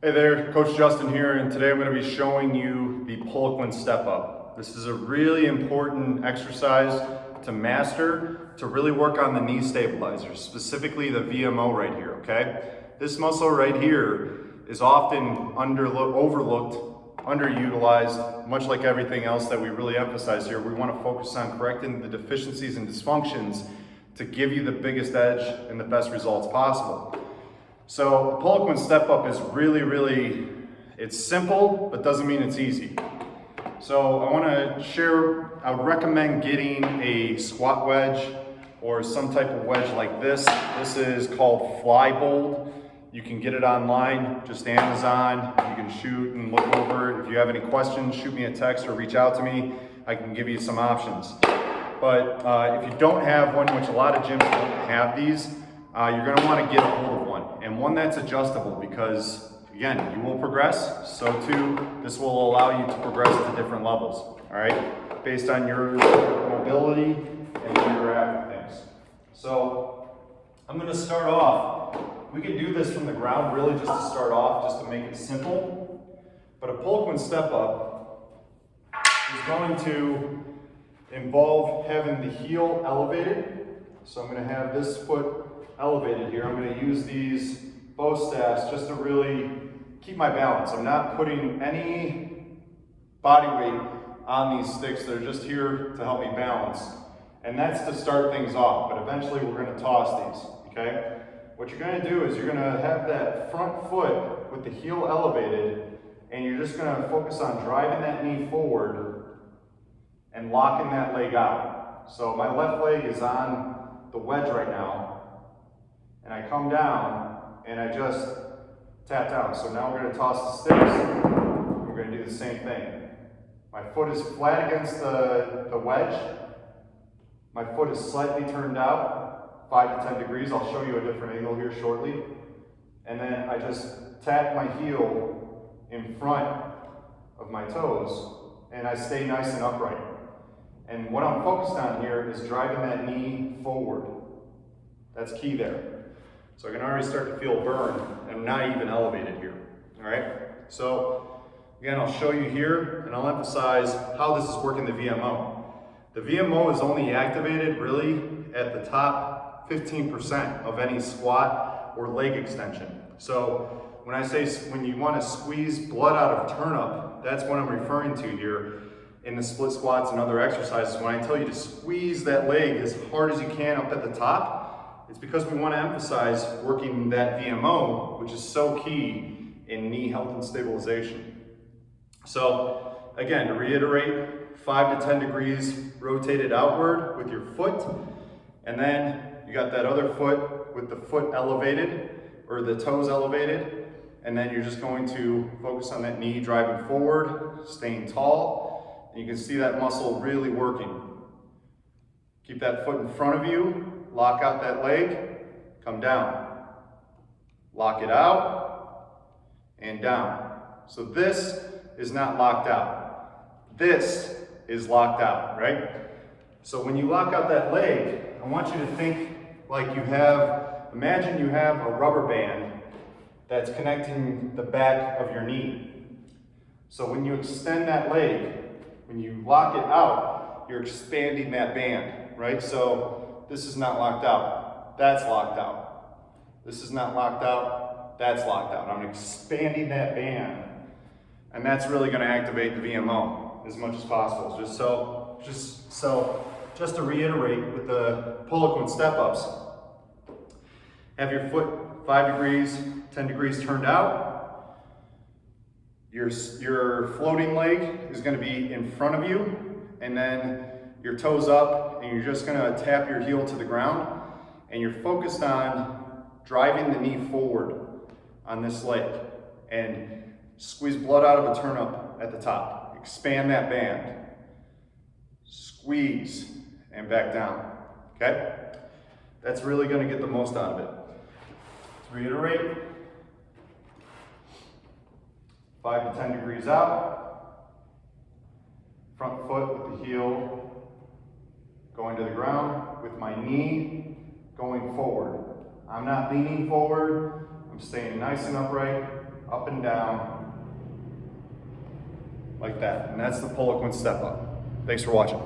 Hey there, Coach Justin here, and today I'm going to be showing you the Poliquin step up. This is a really important exercise to master to really work on the knee stabilizers, specifically the VMO right here, okay? This muscle right here is often overlooked, underutilized, much like everything else that we really emphasize here. We want to focus on correcting the deficiencies and dysfunctions to give you the biggest edge and the best results possible. So the Poliquin step up is really, it's simple, but doesn't mean it's easy. So I want to share, I would recommend getting a squat wedge or some type of wedge like this. This is called Flybold. You can get it online, just Amazon. You can shoot and look over it. If you have any questions, shoot me a text or reach out to me. I can give you some options. But if you don't have one, which a lot of gyms don't have these, you're going to want to get a hold of one, and one that's adjustable, because again, you will progress, so too this will allow you to progress to different levels, all right, based on your mobility and where you're at with things. So I'm going to start off, we can do this from the ground really just to start off, just to make it simple, but a Poliquin step up is going to involve having the heel elevated. So I'm going to have this foot elevated here. I'm going to use these bow staffs just to really keep my balance. I'm not putting any body weight on these sticks. They're just here to help me balance. And that's to start things off, but eventually we're going to toss these, okay? What you're going to do is you're going to have that front foot with the heel elevated, and you're just going to focus on driving that knee forward and locking that leg out. So my left leg is on the wedge right now, and I come down and I just tap down. So now we're going to toss the sticks. We're going to do the same thing. My foot is flat against the wedge. My foot is slightly turned out, 5 to 10 degrees. I'll show you a different angle here shortly. And then I just tap my heel in front of my toes, and I stay nice and upright. And what I'm focused on here is driving that knee forward. That's key there. So I can already start to feel burn, and I'm not even elevated here, all right? So again, I'll show you here, and I'll emphasize how this is working the VMO. The VMO is only activated really at the top 15% of any squat or leg extension. So when I say when you want to squeeze blood out of turn-up, that's what I'm referring to here in the split squats and other exercises. When I tell you to squeeze that leg as hard as you can up at the top, it's because we want to emphasize working that VMO, which is so key in knee health and stabilization. So again, to reiterate, 5 to 10 degrees rotated outward with your foot, and then you got that other foot with the foot elevated, or the toes elevated, and then you're just going to focus on that knee driving forward, staying tall, and you can see that muscle really working. Keep that foot in front of you. Lock out that leg, come down. Lock it out, and down. So this is not locked out. This is locked out, right? So when you lock out that leg, I want you to think like you have, imagine you have a rubber band that's connecting the back of your knee. So when you extend that leg, when you lock it out, you're expanding that band, right? So this is not locked out, that's locked out. This is not locked out, that's locked out. I'm expanding that band, and that's really going to activate the VMO as much as possible. Just to reiterate with the Poliquin step-ups, have your foot 5 degrees, 10 degrees turned out. Your floating leg is going to be in front of you, and then your toes up, and you're just going to tap your heel to the ground, and you're focused on driving the knee forward on this leg, and squeeze blood out of a turn-up at the top. Expand that band. Squeeze, and back down, okay? That's really going to get the most out of it. Let's reiterate. 5 to 10 degrees out. Front foot with the heel going to the ground, with my knee going forward. I'm not leaning forward, I'm staying nice and upright, up and down, like that. And that's the Poliquin step up. Thanks for watching.